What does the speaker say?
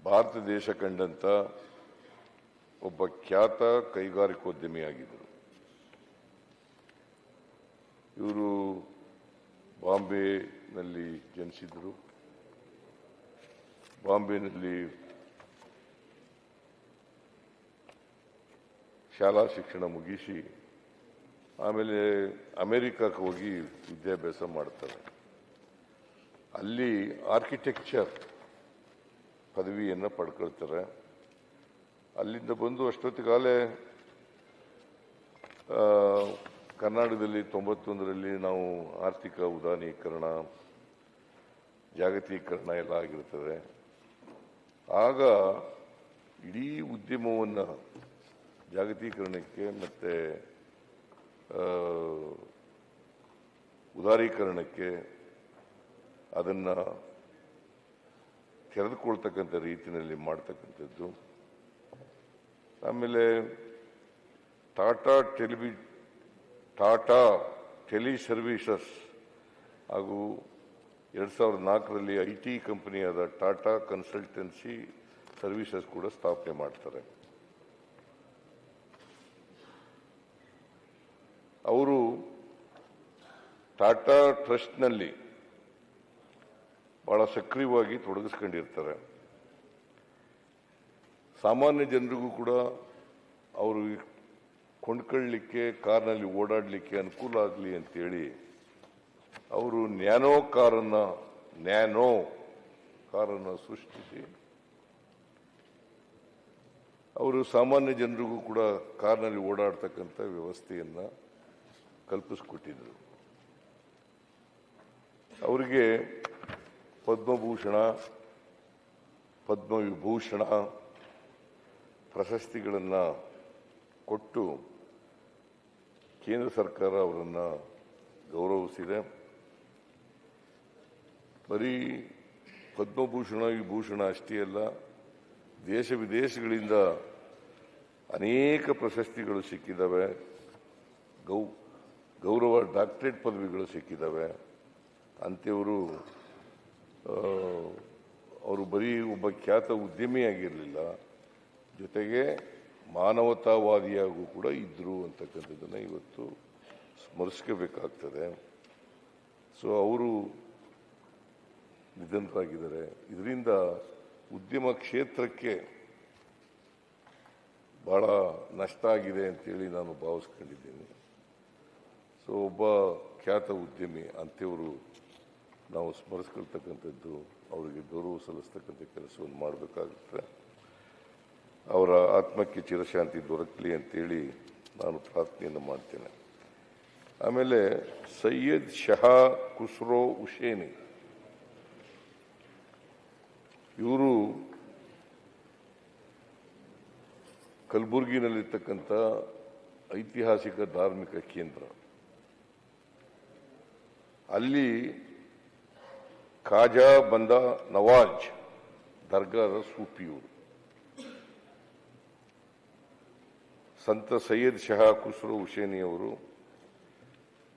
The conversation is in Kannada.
ಭಾರತ ದೇಶ ಕಂಡಂತ ಒಬ್ಬ ಖ್ಯಾತ ಕೈಗಾರಿಕೋದ್ಯಮಿಯಾಗಿದ್ದರು. ಇವರು ಬಾಂಬೆನಲ್ಲಿ ಜನಿಸಿದರು. ಬಾಂಬೆನಲ್ಲಿ ಶಾಲಾ ಶಿಕ್ಷಣ ಮುಗಿಸಿ ಆಮೇಲೆ ಅಮೆರಿಕಕ್ಕೆ ಹೋಗಿ ವಿದ್ಯಾಭ್ಯಾಸ ಮಾಡ್ತಾರೆ. ಅಲ್ಲಿ ಆರ್ಕಿಟೆಕ್ಚರ್ ಪದವಿಯನ್ನು ಪಡ್ಕೊಳ್ತಾರೆ. ಅಲ್ಲಿಂದ ಬಂದು ಅಷ್ಟೊತ್ತಿಗಾಲೇ ಕರ್ನಾಟಕದಲ್ಲಿ 91ರಲ್ಲಿ ನಾವು ಆರ್ಥಿಕ ಉದಾರೀಕರಣ, ಜಾಗತೀಕರಣ ಎಲ್ಲ ಆಗಿರ್ತದೆ. ಆಗ ಇಡೀ ಉದ್ಯಮವನ್ನು ಜಾಗತೀಕರಣಕ್ಕೆ ಮತ್ತೆ ಉದಾರೀಕರಣಕ್ಕೆ ಅದನ್ನು ತೆರೆದುಕೊಳ್ತಕ್ಕಂಥ ರೀತಿಯಲ್ಲಿ ಮಾಡ್ತಕ್ಕಂಥದ್ದು. ಆಮೇಲೆ ಟಾಟಾ ಟೆಲಿ ಸರ್ವಿಸಸ್ ಹಾಗೂ 2004ರಲ್ಲಿ IT ಕಂಪನಿಯಾದ ಟಾಟಾ ಕನ್ಸಲ್ಟೆನ್ಸಿ ಸರ್ವಿಸಸ್ ಕೂಡ ಸ್ಥಾಪನೆ ಮಾಡ್ತಾರೆ. ಅವರು ಟಾಟಾ ಟ್ರಸ್ಟ್ನಲ್ಲಿ ಬಹಳ ಸಕ್ರಿಯವಾಗಿ ತೊಡಗಿಸ್ಕೊಂಡಿರ್ತಾರೆ. ಸಾಮಾನ್ಯ ಜನರಿಗೂ ಕೂಡ ಅವರು ಕೊಂಡ್ಕೊಳ್ಳಲಿಕ್ಕೆ, ಕಾರ್ನಲ್ಲಿ ಓಡಾಡಲಿಕ್ಕೆ ಅನುಕೂಲ ಆಗಲಿ ಅಂತೇಳಿ ಅವರು ನ್ಯಾನೋ ಕಾರನ್ನು ಸೃಷ್ಟಿಸಿ ಅವರು ಸಾಮಾನ್ಯ ಜನರಿಗೂ ಕೂಡ ಕಾರ್ನಲ್ಲಿ ಓಡಾಡ್ತಕ್ಕಂಥ ವ್ಯವಸ್ಥೆಯನ್ನು ಕಲ್ಪಿಸಿಕೊಟ್ಟಿದ್ರು. ಅವರಿಗೆ ಪದ್ಮಭೂಷಣ, ಪದ್ಮವಿಭೂಷಣ ಪ್ರಶಸ್ತಿಗಳನ್ನು ಕೊಟ್ಟು ಕೇಂದ್ರ ಸರ್ಕಾರ ಅವರನ್ನು ಗೌರವಿಸಿದೆ. ಬರೀ ಪದ್ಮಭೂಷಣ ವಿಭೂಷಣ ಅಷ್ಟೇ ಅಲ್ಲ, ದೇಶ ವಿದೇಶಗಳಿಂದ ಅನೇಕ ಪ್ರಶಸ್ತಿಗಳು ಸಿಕ್ಕಿದ್ದಾವೆ. ಗೌರವ ಡಾಕ್ಟರೇಟ್ ಪದವಿಗಳು ಸಿಕ್ಕಿದ್ದಾವೆ. ಅಂಥವರು ಅವರು ಬರೀ ಒಬ್ಬ ಖ್ಯಾತ ಉದ್ಯಮಿಯಾಗಿರಲಿಲ್ಲ, ಜೊತೆಗೆ ಮಾನವತಾವಾದಿಯಾಗೂ ಕೂಡ ಇದ್ದರು ಅಂತಕ್ಕಂಥದ್ದನ್ನು ಇವತ್ತು ಸ್ಮರಿಸ್ಕೋಬೇಕಾಗ್ತದೆ. ಸೊ ಅವರು ನಿಧನರಾಗಿದ್ದಾರೆ. ಇದರಿಂದ ಉದ್ಯಮ ಕ್ಷೇತ್ರಕ್ಕೆ ಬಹಳ ನಷ್ಟ ಆಗಿದೆ ಅಂತೇಳಿ ನಾನು ಭಾವಿಸ್ಕೊಂಡಿದ್ದೀನಿ. ಸೊ ಒಬ್ಬ ಖ್ಯಾತ ಉದ್ಯಮಿ ಅಂಥವರು ನಾವು ಸ್ಮರಿಸ್ಕೊಳ್ತಕ್ಕಂಥದ್ದು, ಅವರಿಗೆ ಗೌರವ ಸಲ್ಲಿಸ್ತಕ್ಕಂಥ ಕೆಲಸವನ್ನು ಮಾಡಬೇಕಾಗುತ್ತೆ. ಅವರ ಆತ್ಮಕ್ಕೆ ಚಿರಶಾಂತಿ ದೊರಕಲಿ ಅಂತೇಳಿ ನಾನು ಪ್ರಾರ್ಥನೆಯನ್ನು ಮಾಡ್ತೇನೆ. ಆಮೇಲೆ ಸೈಯದ್ ಶಹಾ ಖುಸ್ರೋ ಹುಸೇನಿ, ಇವರು ಕಲಬುರಗಿನಲ್ಲಿರ್ತಕ್ಕಂಥ ಐತಿಹಾಸಿಕ ಧಾರ್ಮಿಕ ಕೇಂದ್ರ. ಅಲ್ಲಿ ಖಾಜಾ ಬಂದಾ ನವಾಜ್ ದರ್ಗಾದ ಸೂಫಿಯವರು. ಸಂತ ಸೈಯದ್ ಶಹಾ ಖುಸ್ರೋ ಹುಸೇನಿ ಅವರು